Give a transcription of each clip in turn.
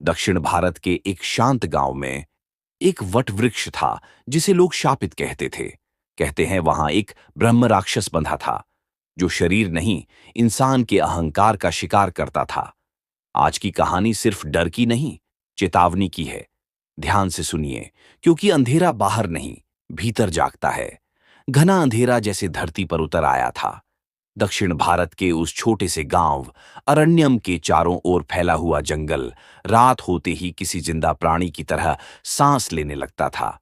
दक्षिण भारत के एक शांत गांव में एक वट वृक्ष था जिसे लोग शापित कहते थे। कहते हैं वहां एक ब्रह्म राक्षस बंधा था जो शरीर नहीं, इंसान के अहंकार का शिकार करता था। आज की कहानी सिर्फ डर की नहीं, चेतावनी की है। ध्यान से सुनिए, क्योंकि अंधेरा बाहर नहीं, भीतर जागता है। घना अंधेरा जैसे धरती पर उतर आया था। दक्षिण भारत के उस छोटे से गांव अरण्यम के चारों ओर फैला हुआ जंगल रात होते ही किसी जिंदा प्राणी की तरह सांस लेने लगता था।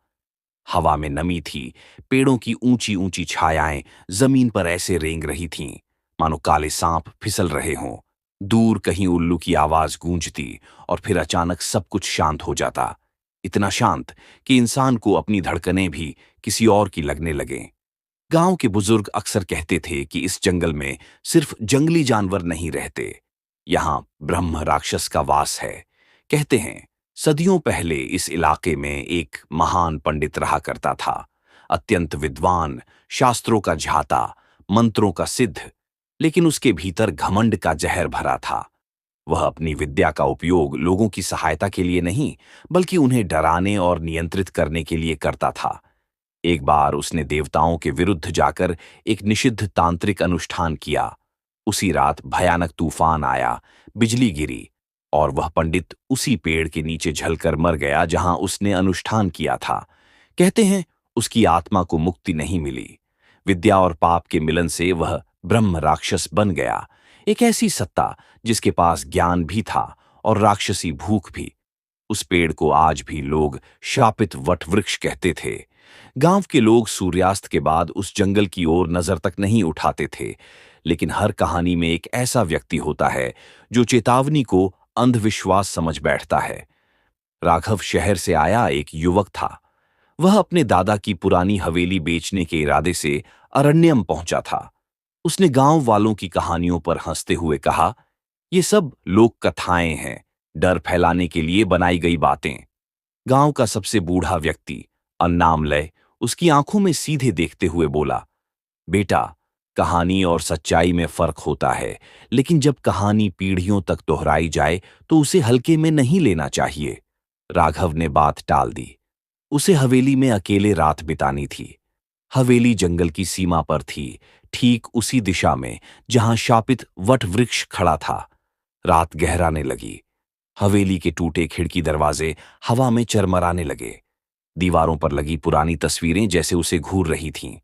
हवा में नमी थी, पेड़ों की ऊंची ऊंची छायाएं जमीन पर ऐसे रेंग रही थीं मानो काले सांप फिसल रहे हों। दूर कहीं उल्लू की आवाज गूंजती और फिर अचानक सब कुछ शांत हो जाता। इतना शांत कि इंसान को अपनी धड़कनें भी किसी और की लगने लगें। गांव के बुजुर्ग अक्सर कहते थे कि इस जंगल में सिर्फ जंगली जानवर नहीं रहते, यहां ब्रह्म राक्षस का वास है। कहते हैं सदियों पहले इस इलाके में एक महान पंडित रहा करता था, अत्यंत विद्वान, शास्त्रों का झाता, मंत्रों का सिद्ध, लेकिन उसके भीतर घमंड का जहर भरा था। वह अपनी विद्या का उपयोग लोगों की सहायता के लिए नहीं, बल्कि उन्हें डराने और नियंत्रित करने के लिए करता था। एक बार उसने देवताओं के विरुद्ध जाकर एक निषिद्ध तांत्रिक अनुष्ठान किया। उसी रात भयानक तूफान आया, बिजली गिरी और वह पंडित उसी पेड़ के नीचे झलकर मर गया जहां उसने अनुष्ठान किया था। कहते हैं उसकी आत्मा को मुक्ति नहीं मिली। विद्या और पाप के मिलन से वह ब्रह्म राक्षस बन गया, एक ऐसी सत्ता जिसके पास ज्ञान भी था और राक्षसी भूख भी। उस पेड़ को आज भी लोग शापित वट वृक्ष कहते थे। गांव के लोग सूर्यास्त के बाद उस जंगल की ओर नजर तक नहीं उठाते थे, लेकिन हर कहानी में एक ऐसा व्यक्ति होता है जो चेतावनी को अंधविश्वास समझ बैठता है। राघव शहर से आया एक युवक था। वह अपने दादा की पुरानी हवेली बेचने के इरादे से अरण्यम पहुंचा था। उसने गांव वालों की कहानियों पर हंसते हुए कहा, ये सब लोक कथाएं हैं, डर फैलाने के लिए बनाई गई बातें। गांव का सबसे बूढ़ा व्यक्ति अन्नामलय उसकी आंखों में सीधे देखते हुए बोला, बेटा, कहानी और सच्चाई में फर्क होता है, लेकिन जब कहानी पीढ़ियों तक दोहराई जाए तो उसे हल्के में नहीं लेना चाहिए। राघव ने बात टाल दी। उसे हवेली में अकेले रात बितानी थी। हवेली जंगल की सीमा पर थी, ठीक उसी दिशा में जहां शापित वट वृक्ष खड़ा था। रात गहराने लगी। हवेली के टूटे खिड़की दरवाजे हवा में चरमराने लगे। दीवारों पर लगी पुरानी तस्वीरें जैसे उसे घूर रही थीं।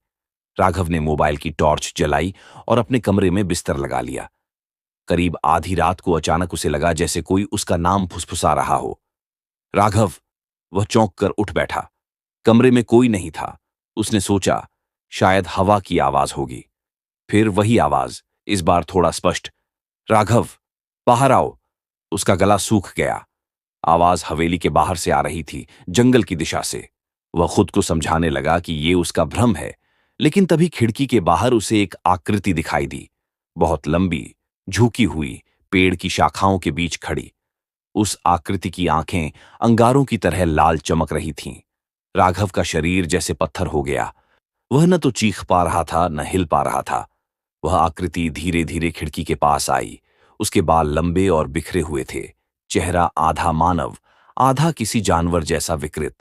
राघव ने मोबाइल की टॉर्च जलाई और अपने कमरे में बिस्तर लगा लिया। करीब आधी रात को अचानक उसे लगा जैसे कोई उसका नाम फुसफुसा रहा हो। राघव! वह चौंक कर उठ बैठा। कमरे में कोई नहीं था। उसने सोचा शायद हवा की आवाज होगी। फिर वही आवाज, इस बार थोड़ा स्पष्ट, राघव, बाहर आओ। उसका गला सूख गया। आवाज हवेली के बाहर से आ रही थी, जंगल की दिशा से। वह खुद को समझाने लगा कि ये उसका भ्रम है, लेकिन तभी खिड़की के बाहर उसे एक आकृति दिखाई दी, बहुत लंबी, झुकी हुई, पेड़ की शाखाओं के बीच खड़ी। उस आकृति की आंखें अंगारों की तरह लाल चमक रही थीं। राघव का शरीर जैसे पत्थर हो गया। वह न तो चीख पा रहा था, न हिल पा रहा था। वह आकृति धीरे धीरे खिड़की के पास आई। उसके बाल लंबे और बिखरे हुए थे, चेहरा आधा मानव, आधा किसी जानवर जैसा विकृत,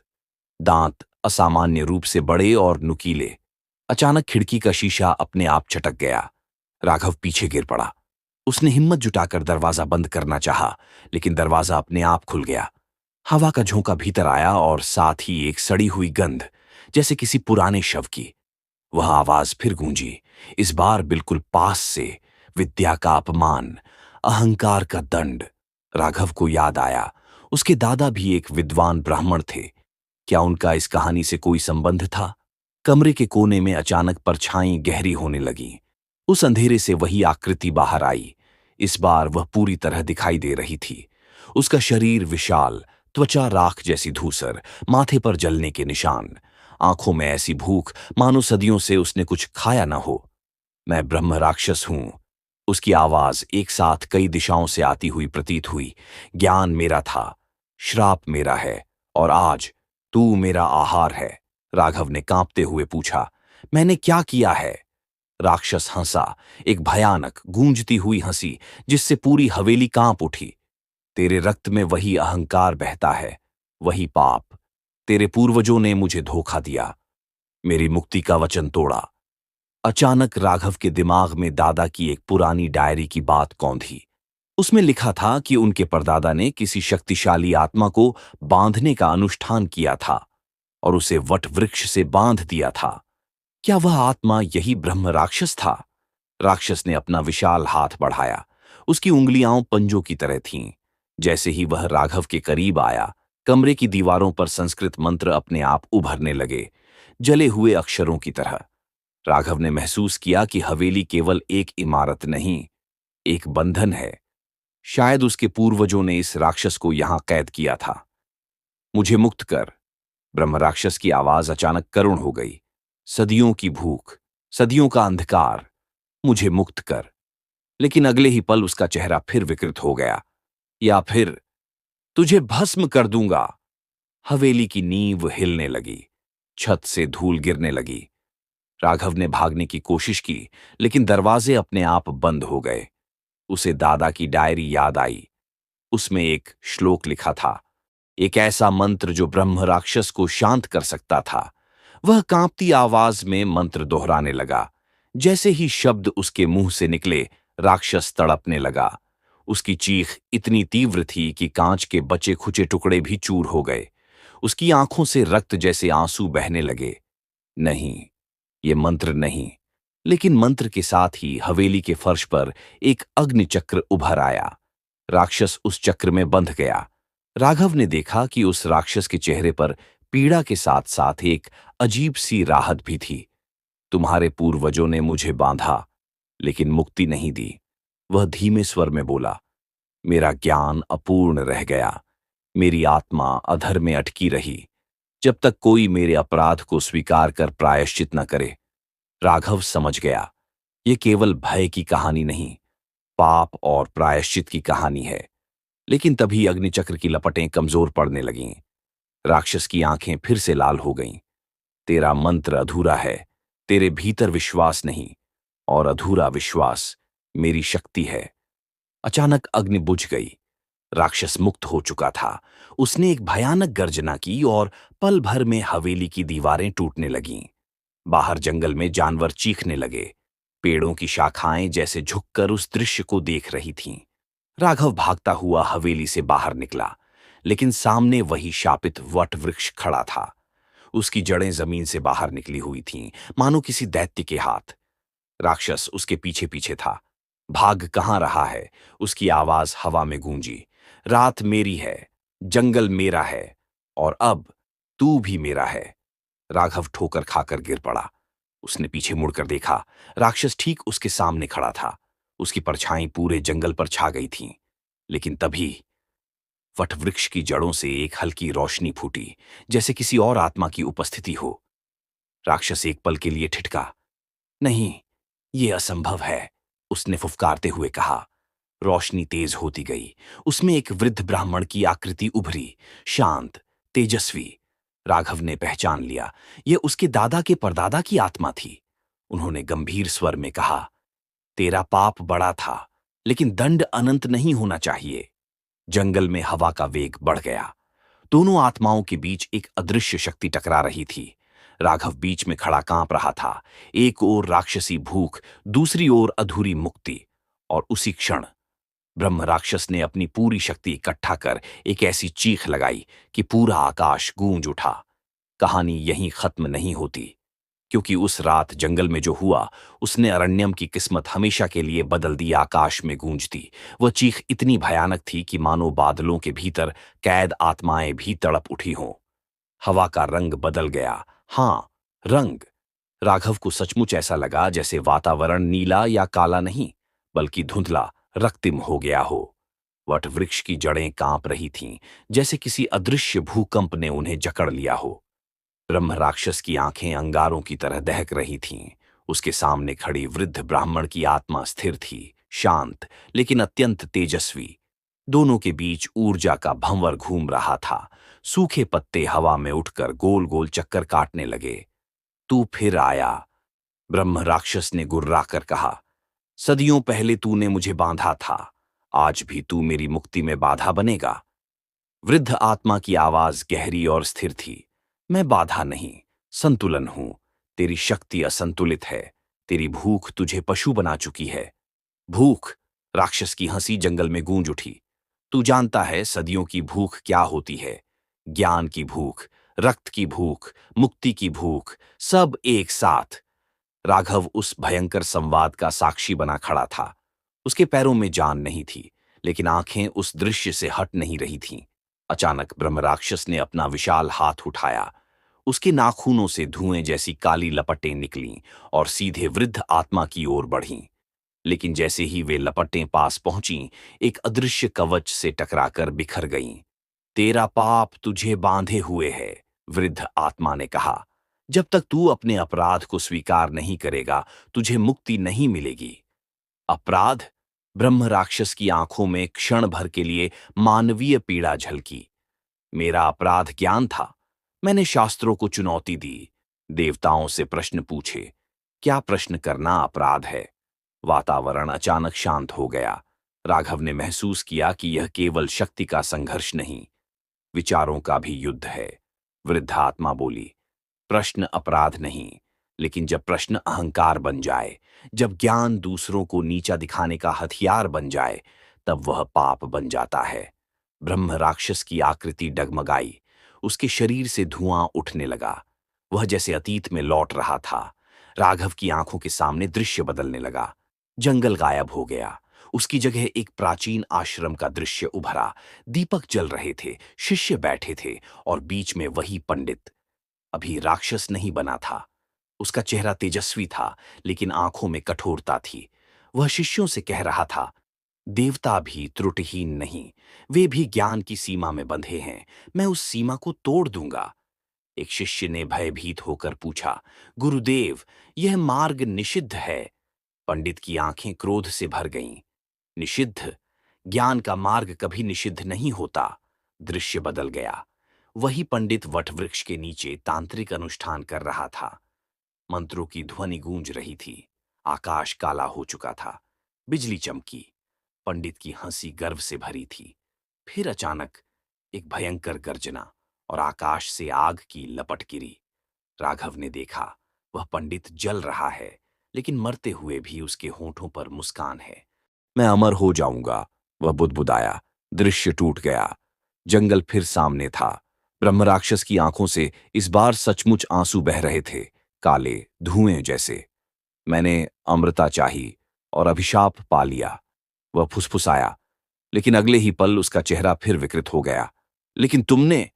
दांत असामान्य रूप से बड़े और नुकीले। अचानक खिड़की का शीशा अपने आप चटक गया। राघव पीछे गिर पड़ा। उसने हिम्मत जुटाकर दरवाजा बंद करना चाहा, लेकिन दरवाजा अपने आप खुल गया। हवा का झोंका भीतर आया और साथ ही एक सड़ी हुई गंध, जैसे किसी पुराने शव की। वह आवाज फिर गूंजी, इस बार बिल्कुल पास से, विद्या का अपमान, अहंकार का दंड। राघव को याद आया, उसके दादा भी एक विद्वान ब्राह्मण थे। क्या उनका इस कहानी से कोई संबंध था? कमरे के कोने में अचानक परछाई गहरी होने लगी। उस अंधेरे से वही आकृति बाहर आई। इस बार वह पूरी तरह दिखाई दे रही थी। उसका शरीर विशाल, त्वचा राख जैसी धूसर, माथे पर जलने के निशान, आंखों में ऐसी भूख मानो सदियों से उसने कुछ खाया न हो। मैं ब्रह्म राक्षस हूं। उसकी आवाज एक साथ कई दिशाओं से आती हुई प्रतीत हुई। ज्ञान मेरा था, श्राप मेरा है, और आज तू मेरा आहार है। राघव ने कांपते हुए पूछा, मैंने क्या किया है? राक्षस हंसा, एक भयानक, गूंजती हुई हंसी जिससे पूरी हवेली कांप उठी। तेरे रक्त में वही अहंकार बहता है, वही पाप। तेरे पूर्वजों ने मुझे धोखा दिया, मेरी मुक्ति का वचन तोड़ा। अचानक राघव के दिमाग में दादा की एक पुरानी डायरी की बात कौंधी। उसमें लिखा था कि उनके परदादा ने किसी शक्तिशाली आत्मा को बांधने का अनुष्ठान किया था और उसे वट वृक्ष से बांध दिया था। क्या वह आत्मा यही ब्रह्म राक्षस था? राक्षस ने अपना विशाल हाथ बढ़ाया। उसकी उंगलियां पंजों की तरह थीं। जैसे ही वह राघव के करीब आया, कमरे की दीवारों पर संस्कृत मंत्र अपने आप उभरने लगे, जले हुए अक्षरों की तरह। राघव ने महसूस किया कि हवेली केवल एक इमारत नहीं, एक बंधन है। शायद उसके पूर्वजों ने इस राक्षस को यहां कैद किया था। मुझे मुक्त कर। ब्रह्म राक्षस की आवाज अचानक करुण हो गई। सदियों की भूख, सदियों का अंधकार, मुझे मुक्त कर। लेकिन अगले ही पल उसका चेहरा फिर विकृत हो गया। या फिर तुझे भस्म कर दूंगा। हवेली की नींव हिलने लगी, छत से धूल गिरने लगी। राघव ने भागने की कोशिश की, लेकिन दरवाजे अपने आप बंद हो गए। उसे दादा की डायरी याद आई। उसमें एक श्लोक लिखा था, एक ऐसा मंत्र जो ब्रह्म राक्षस को शांत कर सकता था। वह कांपती आवाज में मंत्र दोहराने लगा। जैसे ही शब्द उसके मुंह से निकले, राक्षस तड़पने लगा। उसकी चीख इतनी तीव्र थी कि कांच के बचे खुचे टुकड़े भी चूर हो गए। उसकी आंखों से रक्त जैसे आंसू बहने लगे। नहीं, ये मंत्र नहीं। लेकिन मंत्र के साथ ही हवेली के फर्श पर एक अग्नि चक्र उभर आया। राक्षस उस चक्र में बंध गया। राघव ने देखा कि उस राक्षस के चेहरे पर पीड़ा के साथ साथ एक अजीब सी राहत भी थी। तुम्हारे पूर्वजों ने मुझे बांधा, लेकिन मुक्ति नहीं दी। वह धीमे स्वर में बोला, मेरा ज्ञान अपूर्ण रह गया, मेरी आत्मा अधर में अटकी रही, जब तक कोई मेरे अपराध को स्वीकार कर प्रायश्चित न करे। राघव समझ गया, ये केवल भय की कहानी नहीं, पाप और प्रायश्चित की कहानी है। लेकिन तभी अग्निचक्र की लपटें कमजोर पड़ने लगीं। राक्षस की आंखें फिर से लाल हो गईं। तेरा मंत्र अधूरा है, तेरे भीतर विश्वास नहीं, और अधूरा विश्वास मेरी शक्ति है। अचानक अग्नि बुझ गई। राक्षस मुक्त हो चुका था। उसने एक भयानक गर्जना की और पल भर में हवेली की दीवारें टूटने लगीं। बाहर जंगल में जानवर चीखने लगे। पेड़ों की शाखाएं जैसे झुककर उस दृश्य को देख रही थीं। राघव भागता हुआ हवेली से बाहर निकला, लेकिन सामने वही शापित वट वृक्ष खड़ा था। उसकी जड़ें जमीन से बाहर निकली हुई थीं, मानो किसी दैत्य के हाथ। राक्षस उसके पीछे पीछे था। भाग कहाँ रहा है? उसकी आवाज हवा में गूंजी। रात मेरी है, जंगल मेरा है, और अब तू भी मेरा है। राघव ठोकर खाकर गिर पड़ा। उसने पीछे मुड़कर देखा। राक्षस ठीक उसके सामने खड़ा था। उसकी परछाई पूरे जंगल पर छा गई थी। लेकिन तभी वटवृक्ष की जड़ों से एक हल्की रोशनी फूटी, जैसे किसी और आत्मा की उपस्थिति हो। राक्षस एक पल के लिए ठिठका। नहीं, ये असंभव है, उसने फुफकारते हुए कहा। रोशनी तेज होती गई। उसमें एक वृद्ध ब्राह्मण की आकृति उभरी, शांत, तेजस्वी। राघव ने पहचान लिया, यह उसके दादा के परदादा की आत्मा थी। उन्होंने गंभीर स्वर में कहा, तेरा पाप बड़ा था, लेकिन दंड अनंत नहीं होना चाहिए। जंगल में हवा का वेग बढ़ गया। दोनों आत्माओं के बीच एक अदृश्य शक्ति टकरा रही थी। राघव बीच में खड़ा कांप रहा था। एक ओर राक्षसी भूख, दूसरी ओर अधूरी मुक्ति। और उसी क्षण ब्रह्म राक्षस ने अपनी पूरी शक्ति इकट्ठा कर एक ऐसी चीख लगाई कि पूरा आकाश गूंज उठा। कहानी यहीं खत्म नहीं होती, क्योंकि उस रात जंगल में जो हुआ, उसने अरण्यम की किस्मत हमेशा के लिए बदल दी। आकाश में गूंजती वह चीख इतनी भयानक थी कि मानो बादलों के भीतर कैद आत्माएं भी तड़प उठी हों। हवा का रंग बदल गया। हाँ, रंग। राघव को सचमुच ऐसा लगा जैसे वातावरण नीला या काला नहीं, बल्कि धुंधला, रक्तिम हो गया हो। वट वृक्ष की जड़ें कांप रही थीं, जैसे किसी अदृश्य भूकंप ने उन्हें जकड़ लिया हो। ब्रह्म राक्षस की आंखें अंगारों की तरह दहक रही थीं। उसके सामने खड़ी वृद्ध ब्राह्मण की आत्मा स्थिर थी, शांत लेकिन अत्यंत तेजस्वी। दोनों के बीच ऊर्जा का भंवर घूम रहा था। सूखे पत्ते हवा में उठकर गोल गोल चक्कर काटने लगे। तू फिर आया, ब्रह्म राक्षस ने गुर्राकर कहा। सदियों पहले तूने मुझे बांधा था, आज भी तू मेरी मुक्ति में बाधा बनेगा। वृद्ध आत्मा की आवाज गहरी और स्थिर थी। मैं बाधा नहीं, संतुलन हूं। तेरी शक्ति असंतुलित है। तेरी भूख तुझे पशु बना चुकी है। भूख? राक्षस की हंसी जंगल में गूंज उठी। तू जानता है सदियों की भूख क्या होती है? ज्ञान की भूख, रक्त की भूख, मुक्ति की भूख, सब एक साथ। राघव उस भयंकर संवाद का साक्षी बना खड़ा था। उसके पैरों में जान नहीं थी, लेकिन आंखें उस दृश्य से हट नहीं रही थीं। अचानक ब्रह्म राक्षस ने अपना विशाल हाथ उठाया। उसके नाखूनों से धुएं जैसी काली लपटें निकलीं और सीधे वृद्ध आत्मा की ओर बढ़ीं। लेकिन जैसे ही वे लपटें पास पहुंचीं, एक अदृश्य कवच से टकराकर बिखर गईं। तेरा पाप तुझे बांधे हुए है, वृद्ध आत्मा ने कहा। जब तक तू अपने अपराध को स्वीकार नहीं करेगा, तुझे मुक्ति नहीं मिलेगी। अपराध? ब्रह्म राक्षस की आंखों में क्षण भर के लिए मानवीय पीड़ा झलकी। मेरा अपराध ज्ञान था। मैंने शास्त्रों को चुनौती दी, देवताओं से प्रश्न पूछे। क्या प्रश्न करना अपराध है? वातावरण अचानक शांत हो गया। राघव ने महसूस किया कि यह केवल शक्ति का संघर्ष नहीं, विचारों का भी युद्ध है। वृद्ध आत्मा बोली, प्रश्न अपराध नहीं, लेकिन जब प्रश्न अहंकार बन जाए, जब ज्ञान दूसरों को नीचा दिखाने का हथियार बन जाए, तब वह पाप बन जाता है। ब्रह्म राक्षस की आकृति डगमगाई। उसके शरीर से धुआं उठने लगा। वह जैसे अतीत में लौट रहा था। राघव की आंखों के सामने दृश्य बदलने लगा। जंगल गायब हो गया। उसकी जगह एक प्राचीन आश्रम का दृश्य उभरा। दीपक जल रहे थे, शिष्य बैठे थे और बीच में वही पंडित। अभी राक्षस नहीं बना था। उसका चेहरा तेजस्वी था, लेकिन आंखों में कठोरता थी। वह शिष्यों से कह रहा था, देवता भी त्रुटिहीन नहीं, वे भी ज्ञान की सीमा में बंधे हैं। मैं उस सीमा को तोड़ दूंगा। एक शिष्य ने भयभीत होकर पूछा, गुरुदेव, यह मार्ग निषिद्ध है। पंडित की आंखें क्रोध से भर गईं। निषिद्ध? ज्ञान का मार्ग कभी निषिद्ध नहीं होता। दृश्य बदल गया। वही पंडित वटवृक्ष के नीचे तांत्रिक अनुष्ठान कर रहा था। मंत्रों की ध्वनि गूंज रही थी। आकाश काला हो चुका था। बिजली चमकी। पंडित की हंसी गर्व से भरी थी। फिर अचानक एक भयंकर गर्जना और आकाश से आग की लपट गिरी। राघव ने देखा, वह पंडित जल रहा है, लेकिन मरते हुए भी उसके होठों पर मुस्कान है। मैं अमर हो जाऊंगा, वह बुदबुदाया। दृश्य टूट गया। जंगल फिर सामने था। ब्रह्म राक्षस की आंखों से इस बार सचमुच आंसू बह रहे थे, काले धुएं जैसे। मैंने अमृता चाही और अभिशाप पा लिया, वह फुसफुसाया। लेकिन अगले ही पल उसका चेहरा फिर विकृत हो गया। लेकिन तुमने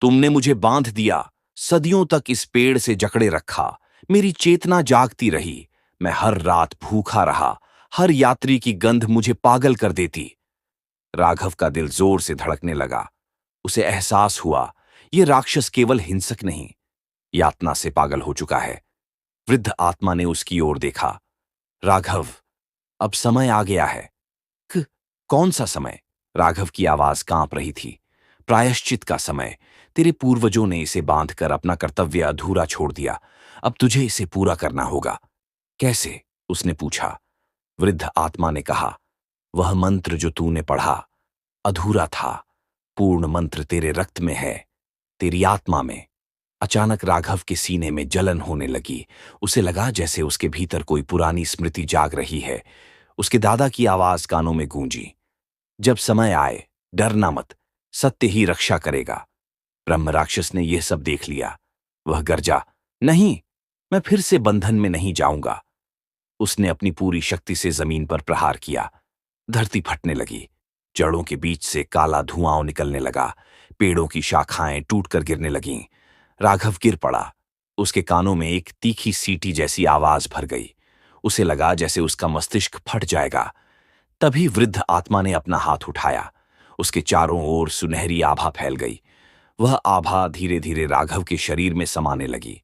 तुमने मुझे बांध दिया, सदियों तक इस पेड़ से जकड़े रखा। मेरी चेतना जागती रही। मैं हर रात भूखा रहा। हर यात्री की गंध मुझे पागल कर देती। राघव का दिल जोर से धड़कने लगा। उसे एहसास हुआ, ये राक्षस केवल हिंसक नहीं, यातना से पागल हो चुका है। वृद्ध आत्मा ने उसकी ओर देखा। राघव, अब समय आ गया है। क- कौन सा समय? राघव की आवाज कांप रही थी। प्रायश्चित का समय। तेरे पूर्वजों ने इसे बांधकर अपना कर्तव्य अधूरा छोड़ दिया। अब तुझे इसे पूरा करना होगा। कैसे? उसने पूछा। वृद्ध आत्मा ने कहा, वह मंत्र जो तूने पढ़ा अधूरा था। पूर्ण मंत्र तेरे रक्त में है, तेरी आत्मा में। अचानक राघव के सीने में जलन होने लगी। उसे लगा जैसे उसके भीतर कोई पुरानी स्मृति जाग रही है। उसके दादा की आवाज कानों में गूंजी, जब समय आए डरना मत, सत्य ही रक्षा करेगा। ब्रह्म राक्षस ने यह सब देख लिया। वह गरजा, नहीं, मैं फिर से बंधन में नहीं जाऊंगा। उसने अपनी पूरी शक्ति से जमीन पर प्रहार किया। धरती फटने लगी। जड़ों के बीच से काला धुआं निकलने लगा। पेड़ों की शाखाएं टूटकर गिरने लगीं। राघव गिर पड़ा। उसके कानों में एक तीखी सीटी जैसी आवाज भर गई। उसे लगा जैसे उसका मस्तिष्क फट जाएगा। तभी वृद्ध आत्मा ने अपना हाथ उठाया। उसके चारों ओर सुनहरी आभा फैल गई। वह आभा धीरे धीरे राघव के शरीर में समाने लगी।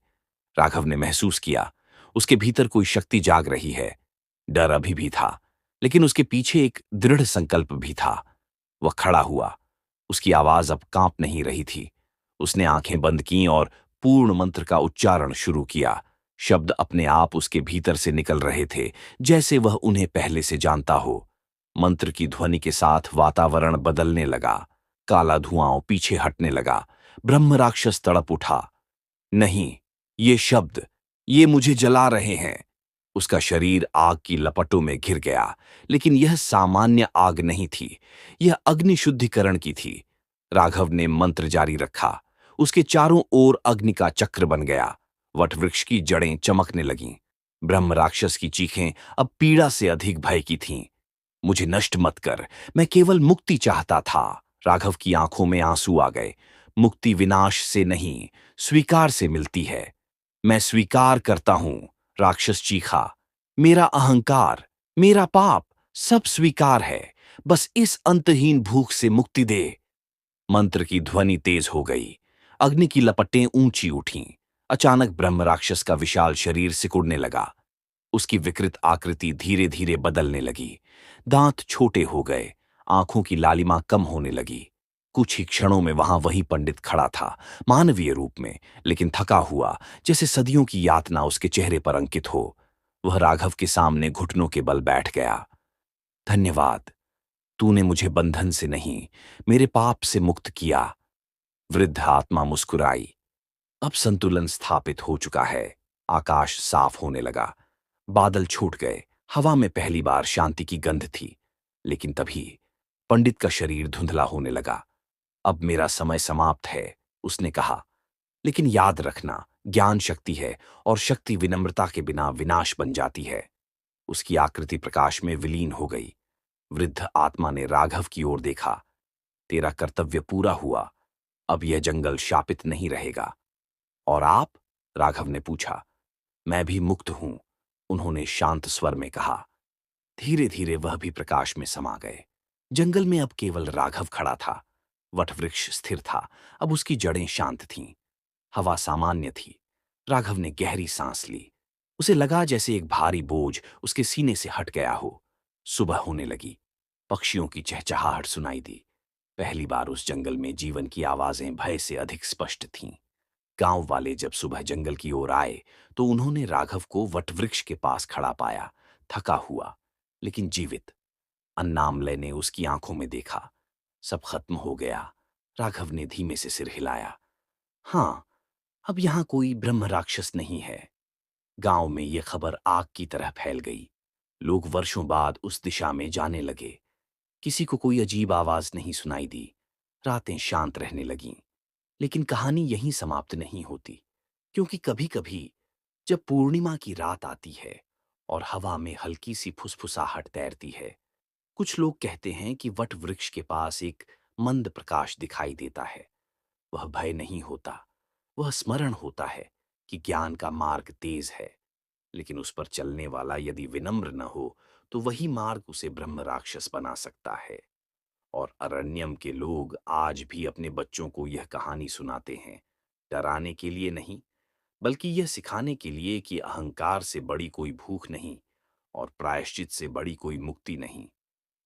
राघव ने महसूस किया, उसके भीतर कोई शक्ति जाग रही है। डर अभी भी था, लेकिन उसके पीछे एक दृढ़ संकल्प भी था। वह खड़ा हुआ। उसकी आवाज अब कांप नहीं रही थी। उसने आंखें बंद कीं और पूर्ण मंत्र का उच्चारण शुरू किया। शब्द अपने आप उसके भीतर से निकल रहे थे, जैसे वह उन्हें पहले से जानता हो। मंत्र की ध्वनि के साथ वातावरण बदलने लगा। काला धुआं पीछे हटने लगा। ब्रह्म राक्षस तड़प उठा। नहीं, ये शब्द, ये मुझे जला रहे हैं। उसका शरीर आग की लपटों में घिर गया, लेकिन यह सामान्य आग नहीं थी, यह अग्नि शुद्धिकरण की थी। राघव ने मंत्र जारी रखा। उसके चारों ओर अग्नि का चक्र बन गया। वटवृक्ष की जड़ें चमकने लगीं। ब्रह्म राक्षस की चीखें अब पीड़ा से अधिक भय की थीं। मुझे नष्ट मत कर, मैं केवल मुक्ति चाहता था। राघव की आंखों में आंसू आ गए। मुक्ति विनाश से नहीं, स्वीकार से मिलती है। मैं स्वीकार करता हूं, राक्षस चीखा। मेरा अहंकार, मेरा पाप, सब स्वीकार है। बस इस अंतहीन भूख से मुक्ति दे। मंत्र की ध्वनि तेज हो गई। अग्नि की लपटें ऊंची उठीं। अचानक ब्रह्म राक्षस का विशाल शरीर सिकुड़ने लगा। उसकी विकृत आकृति धीरे धीरे बदलने लगी। दांत छोटे हो गए। आंखों की लालिमा कम होने लगी। कुछ ही क्षणों में वहां वही पंडित खड़ा था, मानवीय रूप में, लेकिन थका हुआ, जैसे सदियों की यातना उसके चेहरे पर अंकित हो। वह राघव के सामने घुटनों के बल बैठ गया। धन्यवाद, तूने मुझे बंधन से नहीं, मेरे पाप से मुक्त किया। वृद्ध आत्मा मुस्कुराई। अब संतुलन स्थापित हो चुका है। आकाश साफ होने लगा। बादल छूट गए। हवा में पहली बार शांति की गंध थी। लेकिन तभी पंडित का शरीर धुंधला होने लगा। अब मेरा समय समाप्त है, उसने कहा। लेकिन याद रखना, ज्ञान शक्ति है और शक्ति विनम्रता के बिना विनाश बन जाती है। उसकी आकृति प्रकाश में विलीन हो गई। वृद्ध आत्मा ने राघव की ओर देखा। तेरा कर्तव्य पूरा हुआ। अब यह जंगल शापित नहीं रहेगा। और आप? राघव ने पूछा। मैं भी मुक्त हूं, उन्होंने शांत स्वर में कहा। धीरे धीरे वह भी प्रकाश में समा गए। जंगल में अब केवल राघव खड़ा था। वटवृक्ष स्थिर था, अब उसकी जड़ें शांत थीं। हवा सामान्य थी। राघव ने गहरी सांस ली। उसे लगा जैसे एक भारी बोझ उसके सीने से हट गया हो। सुबह होने लगी। पक्षियों की चहचहाहट सुनाई दी। पहली बार उस जंगल में जीवन की आवाजें भय से अधिक स्पष्ट थीं। गांव वाले जब सुबह जंगल की ओर आए तो उन्होंने राघव को वटवृक्ष के पास खड़ा पाया, थका हुआ लेकिन जीवित। अन्नामलय ने उसकी आंखों में देखा। सब खत्म हो गया। राघव ने धीमे से सिर हिलाया। हाँ, अब यहां कोई ब्रह्म राक्षस नहीं है। गांव में यह खबर आग की तरह फैल गई। लोग वर्षों बाद उस दिशा में जाने लगे। किसी को कोई अजीब आवाज नहीं सुनाई दी। रातें शांत रहने लगीं। लेकिन कहानी यहीं समाप्त नहीं होती, क्योंकि कभी-कभी जब पूर्णिमा की रात आती है और हवा में हल्की सी फुसफुसाहट तैरती है, कुछ लोग कहते हैं कि वट वृक्ष के पास एक मंद प्रकाश दिखाई देता है। वह भय नहीं होता, वह स्मरण होता है कि ज्ञान का मार्ग तेज है, लेकिन उस पर चलने वाला यदि विनम्र न हो तो वही मार्ग उसे ब्रह्म राक्षस बना सकता है। और अरण्यम के लोग आज भी अपने बच्चों को यह कहानी सुनाते हैं, डराने के लिए नहीं, बल्कि यह सिखाने के लिए कि अहंकार से बड़ी कोई भूख नहीं और प्रायश्चित से बड़ी कोई मुक्ति नहीं।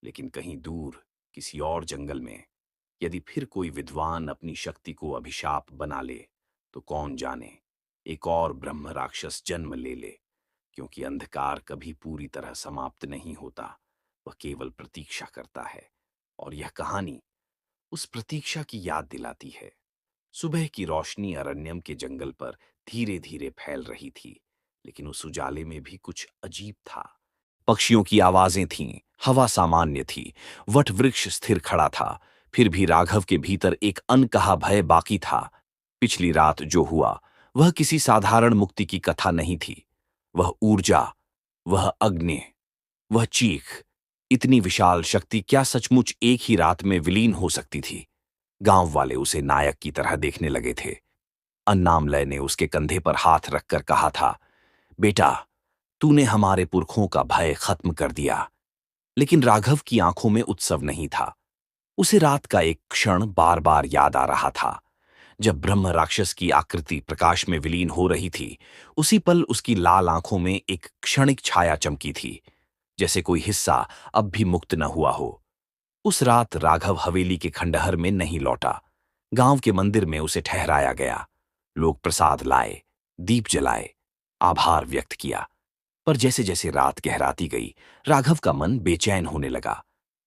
लेकिन कहीं दूर, किसी और जंगल में, यदि फिर कोई विद्वान अपनी शक्ति को अभिशाप बना ले, तो कौन जाने, एक और ब्रह्म राक्षस जन्म ले ले। क्योंकि अंधकार कभी पूरी तरह समाप्त नहीं होता, वह केवल प्रतीक्षा करता है। और यह कहानी उस प्रतीक्षा की याद दिलाती है। सुबह की रोशनी अरण्यम के जंगल पर धीरे धीरे फैल रही थी, लेकिन उस उजाले में भी कुछ अजीब था। पक्षियों की आवाजें थीं, हवा सामान्य थी, वट वृक्ष स्थिर खड़ा था, फिर भी राघव के भीतर एक अनकहा भय बाकी था। पिछली रात जो हुआ वह किसी साधारण मुक्ति की कथा नहीं थी। वह ऊर्जा, वह अग्नि, वह चीख, इतनी विशाल शक्ति क्या सचमुच एक ही रात में विलीन हो सकती थी? गांव वाले उसे नायक की तरह देखने लगे थे। अन्नामलय ने उसके कंधे पर हाथ रखकर कहा था, बेटा, तूने हमारे पुरखों का भय खत्म कर दिया। लेकिन राघव की आंखों में उत्सव नहीं था। उसे रात का एक क्षण बार बार याद आ रहा था, जब ब्रह्म राक्षस की आकृति प्रकाश में विलीन हो रही थी। उसी पल उसकी लाल आंखों में एक क्षणिक छाया चमकी थी, जैसे कोई हिस्सा अब भी मुक्त न हुआ हो। उस रात राघव हवेली के खंडहर में नहीं लौटा। गांव के मंदिर में उसे ठहराया गया। लोग प्रसाद लाए, दीप जलाए, आभार व्यक्त किया। पर जैसे जैसे रात गहराती गई, राघव का मन बेचैन होने लगा।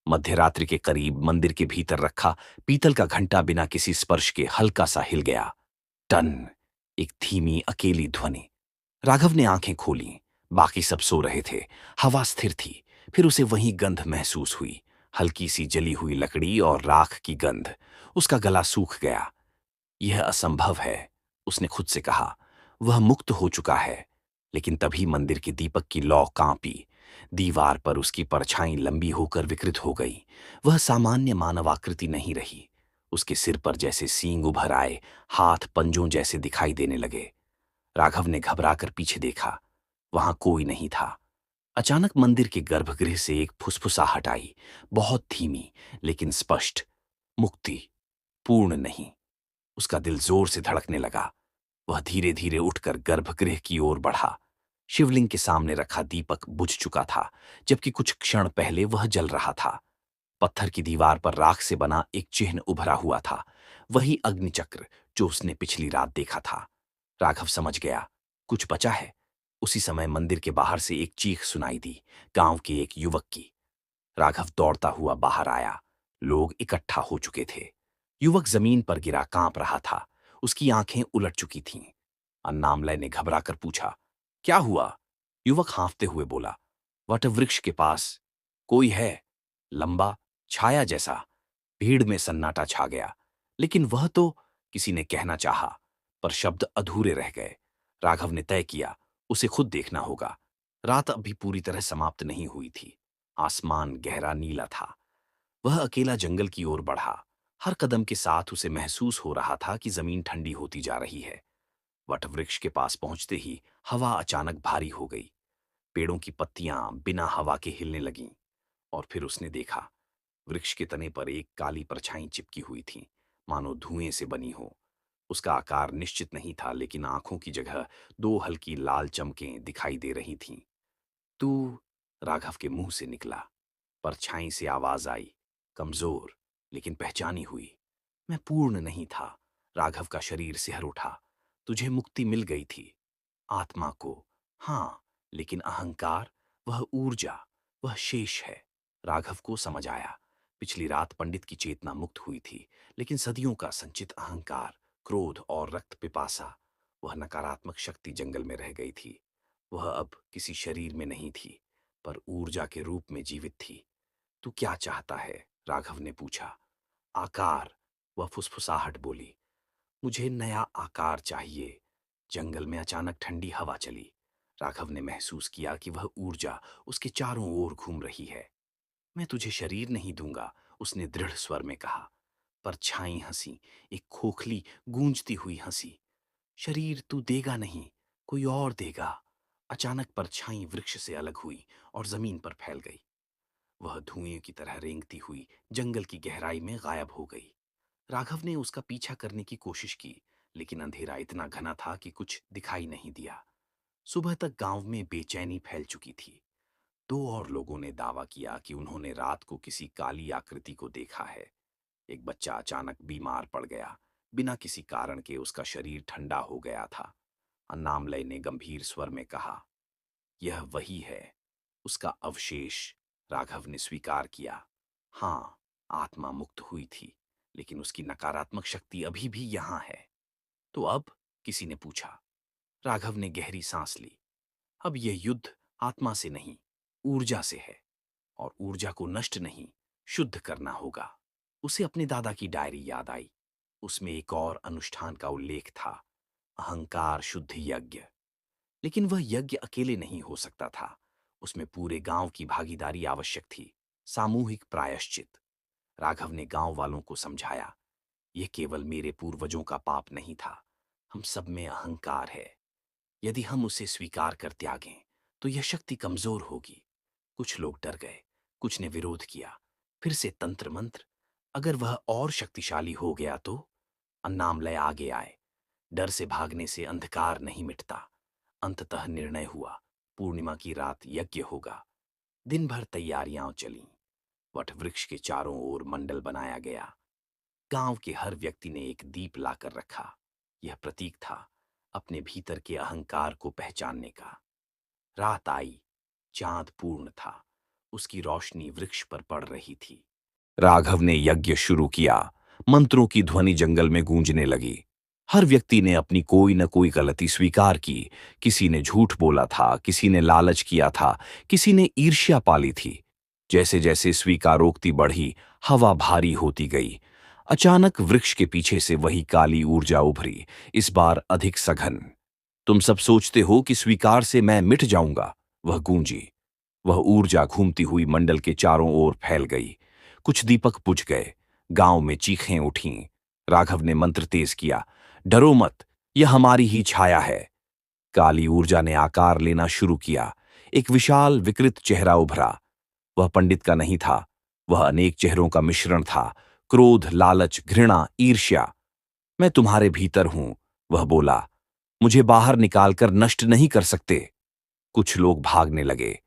मध्यरात्रि के करीब मंदिर के भीतर रखा पीतल का घंटा बिना किसी स्पर्श के हल्का सा हिल गया। टन। एक धीमी अकेली ध्वनि। राघव ने आंखें खोली। बाकी सब सो रहे थे। हवा स्थिर थी। फिर उसे वही गंध महसूस हुई, हल्की सी जली हुई लकड़ी और राख की गंध। उसका गला सूख गया। यह असंभव है, उसने खुद से कहा। वह मुक्त हो चुका है। लेकिन तभी मंदिर के दीपक की लौ कांपी। दीवार पर उसकी परछाई लंबी होकर विकृत हो गई। वह सामान्य मानव आकृति नहीं रही। उसके सिर पर जैसे सींग उभर आए, हाथ पंजों जैसे दिखाई देने लगे। राघव ने घबराकर पीछे देखा। वहां कोई नहीं था। अचानक मंदिर के गर्भगृह से एक फुसफुसाहट आई, बहुत धीमी लेकिन स्पष्ट। मुक्ति। पूर्ण नहीं। उसका दिल जोर से धड़कने लगा। वह धीरे धीरे उठकर गर्भगृह की ओर बढ़ा। शिवलिंग के सामने रखा दीपक बुझ चुका था, जबकि कुछ क्षण पहले वह जल रहा था। पत्थर की दीवार पर राख से बना एक चिन्ह उभरा हुआ था, वही अग्निचक्र जो उसने पिछली रात देखा था। राघव समझ गया, कुछ बचा है। उसी समय मंदिर के बाहर से एक चीख सुनाई दी, गांव के एक युवक की। राघव दौड़ता हुआ बाहर आया। लोग इकट्ठा हो चुके थे। युवक जमीन पर गिरा कांप रहा था। उसकी आंखें उलट चुकी थीं। अन्नामलय ने घबराकर पूछा, क्या हुआ? युवक हाँफते हुए बोला, वटवृक्ष के पास कोई है, लंबा, छाया जैसा। भीड़ में सन्नाटा छा गया। लेकिन वह तो, किसी ने कहना चाहा, पर शब्द अधूरे रह गए। राघव ने तय किया, उसे खुद देखना होगा। रात अभी पूरी तरह समाप्त नहीं हुई थी। आसमान गहरा नीला था। वह अकेला जंगल की ओर बढ़ा। हर कदम के साथ उसे महसूस हो रहा था कि जमीन ठंडी होती जा रही है। वटवृक्ष के पास पहुंचते ही हवा अचानक भारी हो गई। पेड़ों की पत्तियां बिना हवा के हिलने लगीं। और फिर उसने देखा, वृक्ष के तने पर एक काली परछाई चिपकी हुई थी, मानो धुएं से बनी हो। उसका आकार निश्चित नहीं था, लेकिन आंखों की जगह दो हल्की लाल चमकें दिखाई दे रही थीं। तू? राघव के मुंह से निकला। परछाई से आवाज आई, कमजोर लेकिन पहचानी हुई। मैं पूर्ण नहीं था। राघव का शरीर सिहर उठा। तुझे मुक्ति मिल गई थी। आत्मा को, हाँ, लेकिन अहंकार, वह ऊर्जा, वह शेष है। राघव को समझ आया। पिछली रात पंडित की चेतना मुक्त हुई थी, लेकिन सदियों का संचित अहंकार, क्रोध और रक्त पिपासा, वह नकारात्मक शक्ति जंगल में रह गई थी। वह अब किसी शरीर में नहीं थी, पर ऊर्जा के रूप में जीवित थी। तू क्या चाहता है? राघव ने पूछा। आकार, वह फुसफुसाहट बोली। मुझे नया आकार चाहिए। जंगल में अचानक ठंडी हवा चली। राघव ने महसूस किया कि वह ऊर्जा उसके चारों ओर घूम रही है। मैं तुझे शरीर नहीं दूंगा, उसने दृढ़ स्वर में कहा। परछाई हंसी, एक खोखली गूंजती हुई हंसी। शरीर तू देगा नहीं, कोई और देगा। अचानक परछाई वृक्ष से अलग हुई और जमीन पर फैल गई। वह धुएं की तरह रेंगती हुई जंगल की गहराई में गायब हो गई। राघव ने उसका पीछा करने की कोशिश की, लेकिन अंधेरा इतना घना था कि कुछ दिखाई नहीं दिया। सुबह तक गांव में बेचैनी फैल चुकी थी। दो और लोगों ने दावा किया कि उन्होंने रात को किसी काली आकृति को देखा है। एक बच्चा अचानक बीमार पड़ गया। बिना किसी कारण के उसका शरीर ठंडा हो गया था। अन्नामलय ने गंभीर स्वर में कहा, यह वही है, उसका अवशेष। राघव ने स्वीकार किया। हाँ, आत्मा मुक्त हुई थी, लेकिन उसकी नकारात्मक शक्ति अभी भी यहां है। तो अब? किसी ने पूछा। राघव ने गहरी सांस ली। अब यह युद्ध आत्मा से नहीं, ऊर्जा से है। और ऊर्जा को नष्ट नहीं, शुद्ध करना होगा। उसे अपने दादा की डायरी याद आई। उसमें एक और अनुष्ठान का उल्लेख था, अहंकार शुद्ध यज्ञ। लेकिन वह यज्ञ अकेले नहीं हो सकता था। उसमें पूरे गांव की भागीदारी आवश्यक थी, सामूहिक प्रायश्चित। राघव ने गांव वालों को समझाया, यह केवल मेरे पूर्वजों का पाप नहीं था, हम सब में अहंकार है। यदि हम उसे स्वीकार कर त्यागें, तो यह शक्ति कमजोर होगी। कुछ लोग डर गए, कुछ ने विरोध किया। फिर से तंत्र मंत्र, अगर वह और शक्तिशाली हो गया तो? अन्नामलय आगे आए। डर से भागने से अंधकार नहीं मिटता। अंततः निर्णय हुआ, पूर्णिमा की रात यज्ञ होगा। दिन भर तैयारियां चलीं। वटवृक्ष के चारों ओर मंडल बनाया गया। गांव के हर व्यक्ति ने एक दीप लाकर रखा। यह प्रतीक था अपने भीतर के अहंकार को पहचानने का। रात आई। चांद पूर्ण था। उसकी रोशनी वृक्ष पर पड़ रही थी। राघव ने यज्ञ शुरू किया। मंत्रों की ध्वनि जंगल में गूंजने लगी। हर व्यक्ति ने अपनी कोई न कोई गलती स्वीकार की। किसी ने झूठ बोला था, किसी ने लालच किया था, किसी ने ईर्ष्या पाली थी। जैसे जैसे स्वीकारोक्ति बढ़ी, हवा भारी होती गई। अचानक वृक्ष के पीछे से वही काली ऊर्जा उभरी, इस बार अधिक सघन। तुम सब सोचते हो कि स्वीकार से मैं मिट जाऊंगा, वह गूंजी। वह ऊर्जा घूमती हुई मंडल के चारों ओर फैल गई। कुछ दीपक बुझ गए। गांव में चीखें उठीं। राघव ने मंत्र तेज किया, डरो मत, यह हमारी ही छाया है। काली ऊर्जा ने आकार लेना शुरू किया। एक विशाल विकृत चेहरा उभरा। वह पंडित का नहीं था, वह अनेक चेहरों का मिश्रण था। क्रोध, लालच, घृणा, ईर्ष्या। मैं तुम्हारे भीतर हूं, वह बोला। मुझे बाहर निकालकर नष्ट नहीं कर सकते। कुछ लोग भागने लगे।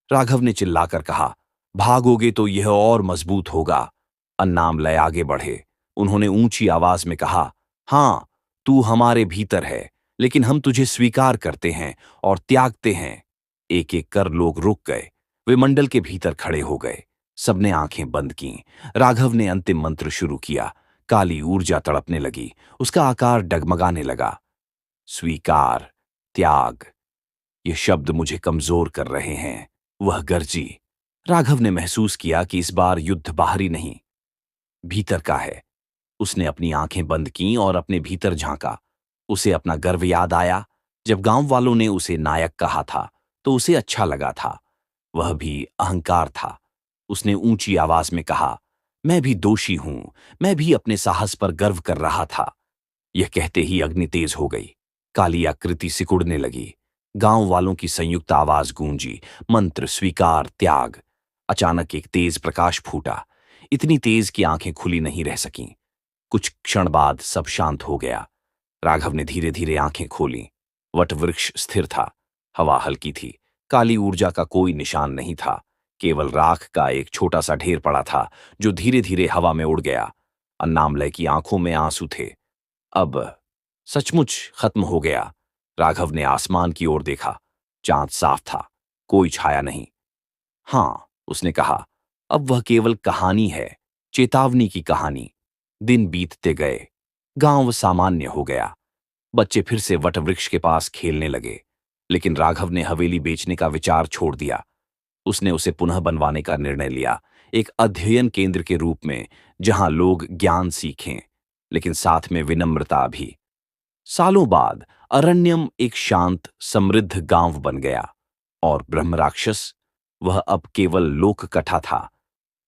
राघव ने चिल्लाकर कहा, भागोगे तो यह और मजबूत होगा। अन्नामलय आगे बढ़े। उन्होंने ऊंची आवाज में कहा, हां, तू हमारे भीतर है, लेकिन हम तुझे स्वीकार करते हैं और त्यागते हैं। एक एक कर लोग रुक गए। वे मंडल के भीतर खड़े हो गए। सबने आंखें बंद कीं। राघव ने अंतिम मंत्र शुरू किया। काली ऊर्जा तड़पने लगी। उसका आकार डगमगाने लगा। स्वीकार, त्याग, ये शब्द मुझे कमजोर कर रहे हैं, वह गर्जी। राघव ने महसूस किया कि इस बार युद्ध बाहरी नहीं, भीतर का है। उसने अपनी आंखें बंद कीं और अपने भीतर झांका। उसे अपना गर्व याद आया। जब गांव वालों ने उसे नायक कहा था तो उसे अच्छा लगा था। वह भी अहंकार था। उसने ऊंची आवाज में कहा, मैं भी दोषी हूं, मैं भी अपने साहस पर गर्व कर रहा था। यह कहते ही अग्नि तेज हो गई। काली आकृति सिकुड़ने लगी। गांव वालों की संयुक्त आवाज गूंजी, मंत्र, स्वीकार, त्याग। अचानक एक तेज प्रकाश फूटा, इतनी तेज कि आंखें खुली नहीं रह सकीं। कुछ क्षण बाद सब शांत हो गया। राघव ने धीरे धीरे आंखें खोलीं। वटवृक्ष स्थिर था। हवा हल्की थी। काली ऊर्जा का कोई निशान नहीं था। केवल राख का एक छोटा सा ढेर पड़ा था, जो धीरे धीरे हवा में उड़ गया। अन्नामलय की आंखों में आंसू थे। अब सचमुच खत्म हो गया। राघव ने आसमान की ओर देखा। चांद साफ था, कोई छाया नहीं। हां, उसने कहा, अब वह केवल कहानी है, चेतावनी की कहानी। दिन बीतते गए। गांव सामान्य हो गया। बच्चे फिर से वटवृक्ष के पास खेलने लगे। लेकिन राघव ने हवेली बेचने का विचार छोड़ दिया। उसने उसे पुनः बनवाने का निर्णय लिया, एक अध्ययन केंद्र के रूप में, जहां लोग ज्ञान सीखें, लेकिन साथ में विनम्रता भी। सालों बाद अरण्यम एक शांत, समृद्ध गांव बन गया। और ब्रह्म राक्षस, वह अब केवल लोक कथा था।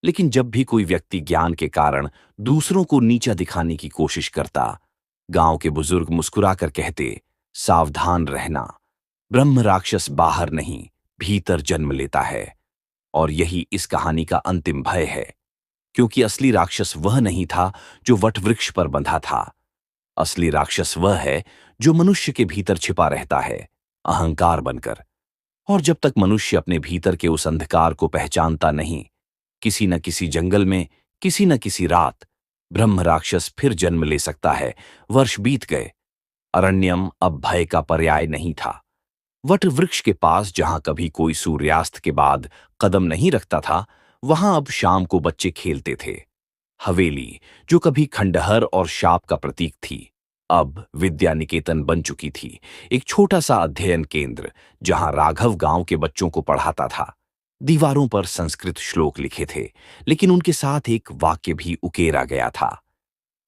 लेकिन जब भी कोई व्यक्ति ज्ञान के कारण दूसरों को नीचा दिखाने की कोशिश करता, गांव के बुजुर्ग मुस्कुराकर कहते, सावधान रहना, ब्रह्म राक्षस बाहर नहीं, भीतर जन्म लेता है। और यही इस कहानी का अंतिम भय है, क्योंकि असली राक्षस वह नहीं था जो वटवृक्ष पर बंधा था। असली राक्षस वह है जो मनुष्य के भीतर छिपा रहता है, अहंकार बनकर। और जब तक मनुष्य अपने भीतर के उस अंधकार को पहचानता नहीं, किसी न किसी जंगल में, किसी न किसी रात, ब्रह्म राक्षस फिर जन्म ले सकता है। वर्ष बीत गए। अरण्यम अब भय का पर्याय नहीं था। वट वृक्ष के पास, जहां कभी कोई सूर्यास्त के बाद कदम नहीं रखता था, वहां अब शाम को बच्चे खेलते थे। हवेली, जो कभी खंडहर और शाप का प्रतीक थी, अब विद्या निकेतन बन चुकी थी। एक छोटा सा अध्ययन केंद्र, जहां राघव गांव के बच्चों को पढ़ाता था। दीवारों पर संस्कृत श्लोक लिखे थे, लेकिन उनके साथ एक वाक्य भी उकेरा गया था,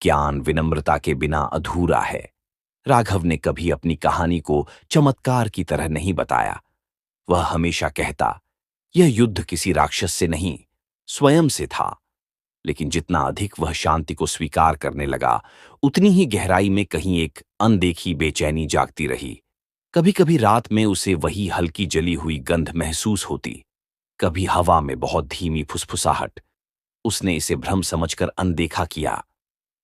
ज्ञान विनम्रता के बिना अधूरा है। राघव ने कभी अपनी कहानी को चमत्कार की तरह नहीं बताया। वह हमेशा कहता, यह युद्ध किसी राक्षस से नहीं, स्वयं से था। लेकिन जितना अधिक वह शांति को स्वीकार करने लगा, उतनी ही गहराई में कहीं एक अनदेखी बेचैनी जागती रही। कभी कभी रात में उसे वही हल्की जली हुई गंध महसूस होती, कभी हवा में बहुत धीमी फुसफुसाहट। उसने इसे भ्रम समझकर अनदेखा किया।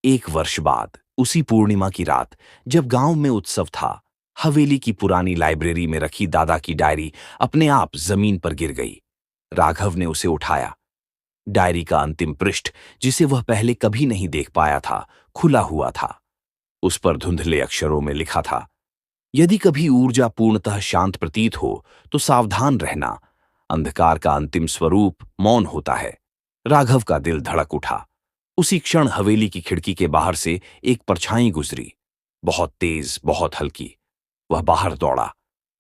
एक वर्ष बाद, उसी पूर्णिमा की रात, जब गांव में उत्सव था, हवेली की पुरानी लाइब्रेरी में रखी दादा की डायरी अपने आप जमीन पर गिर गई। राघव ने उसे उठाया। डायरी का अंतिम पृष्ठ, जिसे वह पहले कभी नहीं देख पाया था, खुला हुआ था। उस पर धुंधले अक्षरों में लिखा था, यदि कभी ऊर्जा पूर्णतः शांत प्रतीत हो तो सावधान रहना, अंधकार का अंतिम स्वरूप मौन होता है। राघव का दिल धड़क उठा। उसी क्षण हवेली की खिड़की के बाहर से एक परछाई गुजरी, बहुत तेज, बहुत हल्की। वह बाहर दौड़ा।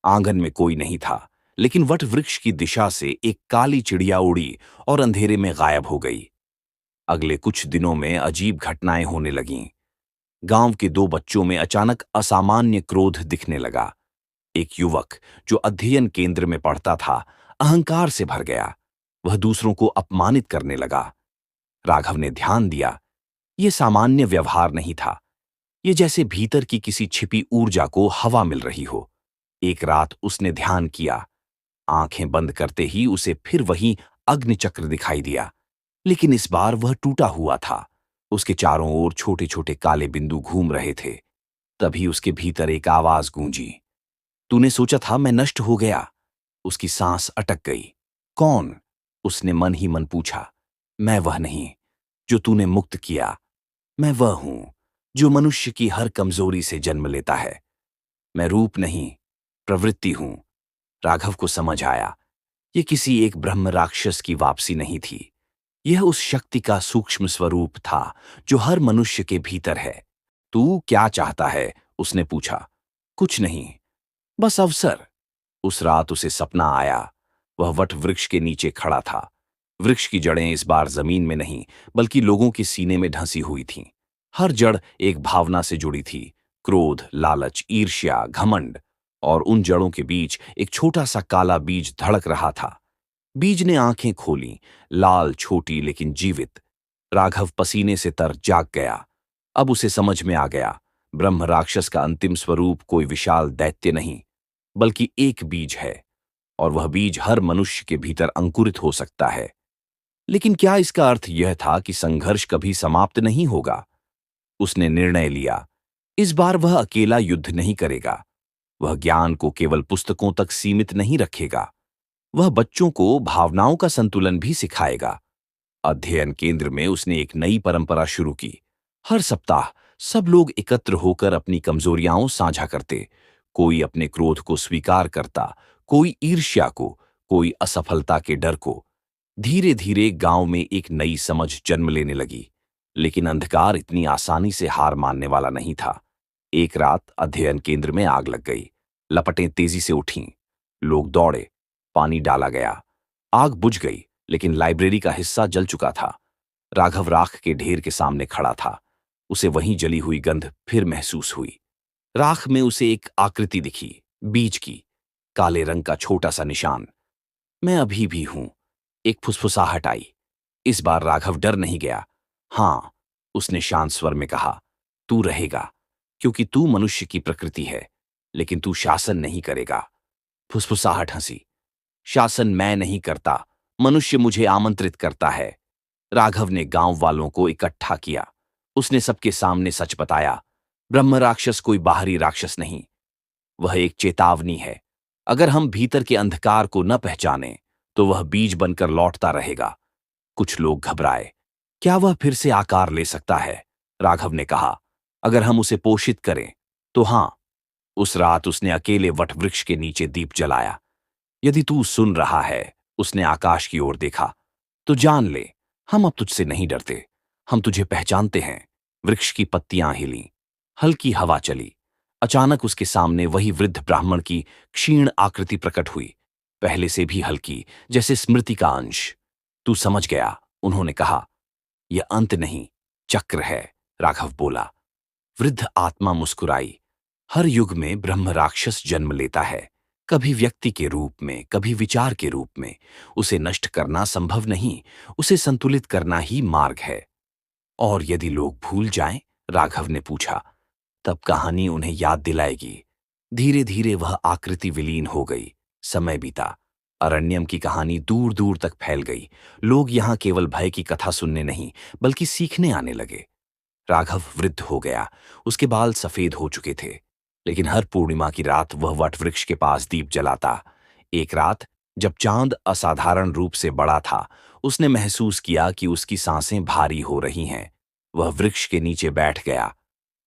आंगन में कोई नहीं था, लेकिन वट वृक्ष की दिशा से एक काली चिड़िया उड़ी और अंधेरे में गायब हो गई। अगले कुछ दिनों में अजीब घटनाएं होने लगीं। गांव के दो बच्चों में अचानक असामान्य क्रोध दिखने लगा। एक युवक जो अध्ययन केंद्र में पढ़ता था, अहंकार से भर गया। वह दूसरों को अपमानित करने लगा। राघव ने ध्यान दिया, यह सामान्य व्यवहार नहीं था। ये जैसे भीतर की किसी छिपी ऊर्जा को हवा मिल रही हो। एक रात उसने ध्यान किया। आंखें बंद करते ही उसे फिर वही अग्निचक्र दिखाई दिया, लेकिन इस बार वह टूटा हुआ था। उसके चारों ओर छोटे छोटे काले बिंदु घूम रहे थे। तभी उसके भीतर एक आवाज गूंजी, तूने सोचा था मैं नष्ट हो गया? उसकी सांस अटक गई। कौन? उसने मन ही मन पूछा। मैं वह नहीं जो तूने मुक्त किया। मैं वह हूं जो मनुष्य की हर कमजोरी से जन्म लेता है। मैं रूप नहीं, प्रवृत्ति हूं। राघव को समझ आया, ये किसी एक ब्रह्म राक्षस की वापसी नहीं थी। यह उस शक्ति का सूक्ष्म स्वरूप था जो हर मनुष्य के भीतर है। तू क्या चाहता है? उसने पूछा। कुछ नहीं, बस अवसर। उस रात उसे सपना आया। वह वट वृक्ष के नीचे खड़ा था। वृक्ष की जड़ें इस बार जमीन में नहीं, बल्कि लोगों के सीने में ढंसी हुई थीं। हर जड़ एक भावना से जुड़ी थी, क्रोध, लालच, ईर्ष्या, घमंड। और उन जड़ों के बीच एक छोटा सा काला बीज धड़क रहा था। बीज ने आंखें खोलीं, लाल, छोटी लेकिन जीवित। राघव पसीने से तर जाग गया। अब उसे समझ में आ गया, ब्रह्म राक्षस का अंतिम स्वरूप कोई विशाल दैत्य नहीं, बल्कि एक बीज है। और वह बीज हर मनुष्य के भीतर अंकुरित हो सकता है। लेकिन क्या इसका अर्थ यह था कि संघर्ष कभी समाप्त नहीं होगा? उसने निर्णय लिया, इस बार वह अकेला युद्ध नहीं करेगा। वह ज्ञान को केवल पुस्तकों तक सीमित नहीं रखेगा। वह बच्चों को भावनाओं का संतुलन भी सिखाएगा। अध्ययन केंद्र में उसने एक नई परंपरा शुरू की। हर सप्ताह सब लोग एकत्र होकर अपनी कमजोरियां साझा करते। कोई अपने क्रोध को स्वीकार करता, कोई ईर्ष्या को, कोई असफलता के डर को। धीरे धीरे गांव में एक नई समझ जन्म लेने लगी। लेकिन अंधकार इतनी आसानी से हार मानने वाला नहीं था। एक रात अध्ययन केंद्र में आग लग गई। लपटें तेजी से उठीं। लोग दौड़े। पानी डाला गया। आग बुझ गई, लेकिन लाइब्रेरी का हिस्सा जल चुका था। राघव राख के ढेर के सामने खड़ा था। उसे वहीं जली हुई गंध फिर महसूस हुई। राख में उसे एक आकृति दिखी, बीज की, काले रंग का छोटा सा निशान। मैं अभी भी हूं। एक फुसफुसाहट आई। इस बार राघव डर नहीं गया। हां, उसने शांत स्वर में कहा, तू रहेगा, क्योंकि तू मनुष्य की प्रकृति है, लेकिन तू शासन नहीं करेगा। फुसफुसाहट हंसी। शासन मैं नहीं करता, मनुष्य मुझे आमंत्रित करता है। राघव ने गांव वालों को इकट्ठा किया। उसने सबके सामने सच बताया, ब्रह्म राक्षस कोई बाहरी राक्षस नहीं, वह एक चेतावनी है। अगर हम भीतर के अंधकार को न पहचाने, तो वह बीज बनकर लौटता रहेगा। कुछ लोग घबराए। क्या वह फिर से आकार ले सकता है? राघव ने कहा, अगर हम उसे पोषित करें तो हां। उस रात उसने अकेले वट वृक्ष के नीचे दीप जलाया। यदि तू सुन रहा है, उसने आकाश की ओर देखा, तो जान ले, हम अब तुझसे नहीं डरते। हम तुझे पहचानते हैं। वृक्ष की पत्तियां हिलीं। हल्की हवा चली। अचानक उसके सामने वही वृद्ध ब्राह्मण की क्षीण आकृति प्रकट हुई, पहले से भी हल्की, जैसे स्मृति का अंश। तू समझ गया, उन्होंने कहा। यह अंत नहीं, चक्र है, राघव बोला। वृद्ध आत्मा मुस्कुराई। हर युग में ब्रह्म राक्षस जन्म लेता है, कभी व्यक्ति के रूप में, कभी विचार के रूप में। उसे नष्ट करना संभव नहीं, उसे संतुलित करना ही मार्ग है। और यदि लोग भूल जाएं? राघव ने पूछा। तब कहानी उन्हें याद दिलाएगी। धीरे धीरे वह आकृति विलीन हो गई। समय बीता। अरण्यम की कहानी दूर दूर तक फैल गई। लोग यहां केवल भय की कथा सुनने नहीं, बल्कि सीखने आने लगे। राघव वृद्ध हो गया। उसके बाल सफेद हो चुके थे, लेकिन हर पूर्णिमा की रात वह वटवृक्ष के पास दीप जलाता। एक रात जब चांद असाधारण रूप से बड़ा था, उसने महसूस किया कि उसकी सांसें भारी हो रही हैं। वह वृक्ष के नीचे बैठ गया।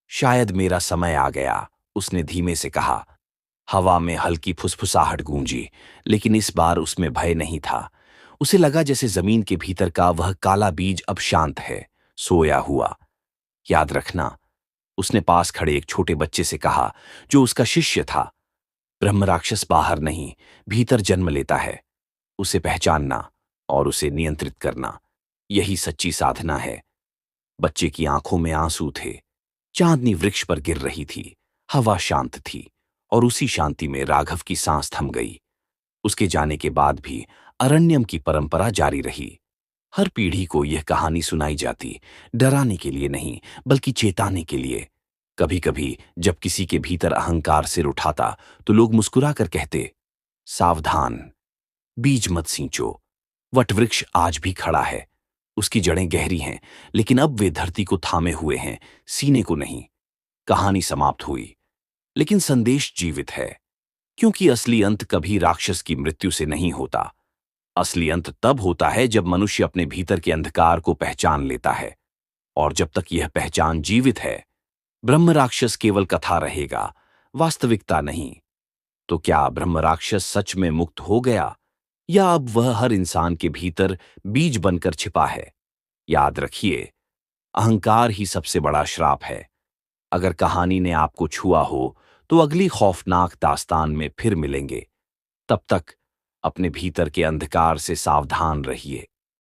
शायद मेरा समय आ गया, उसने धीमे से कहा। हवा में हल्की फुसफुसाहट गूंजी, लेकिन इस बार उसमें भय नहीं था। उसे लगा जैसे जमीन के भीतर का वह काला बीज अब शांत है, सोया हुआ। याद रखना, उसने पास खड़े एक छोटे बच्चे से कहा, जो उसका शिष्य था, ब्रह्म राक्षस बाहर नहीं, भीतर जन्म लेता है। उसे पहचानना और उसे नियंत्रित करना, यही सच्ची साधना है। बच्चे की आंखों में आंसू थे। चांदनी वृक्ष पर गिर रही थी, हवा शांत थी, और उसी शांति में राघव की सांस थम गई। उसके जाने के बाद भी अरण्यम की परंपरा जारी रही। हर पीढ़ी को यह कहानी सुनाई जाती, डराने के लिए नहीं, बल्कि चेताने के लिए। कभी कभी जब किसी के भीतर अहंकार सिर उठाता, तो लोग मुस्कुरा कर कहते, सावधान, बीज मत सींचो। वटवृक्ष आज भी खड़ा है, उसकी जड़ें गहरी हैं, लेकिन अब वे धरती को थामे हुए हैं, सीने को नहीं। कहानी समाप्त हुई, लेकिन संदेश जीवित है, क्योंकि असली अंत कभी राक्षस की मृत्यु से नहीं होता। असली अंत तब होता है जब मनुष्य अपने भीतर के अंधकार को पहचान लेता है। और जब तक यह पहचान जीवित है, ब्रह्म राक्षस केवल कथा रहेगा, वास्तविकता नहीं। तो क्या ब्रह्म राक्षस सच में मुक्त हो गया, या अब वह हर इंसान के भीतर बीज बनकर छिपा है? याद रखिए, अहंकार ही सबसे बड़ा श्राप है। अगर कहानी ने आपको छुआ हो, तो अगली खौफनाक दास्तान में फिर मिलेंगे। तब तक अपने भीतर के अंधकार से सावधान रहिए।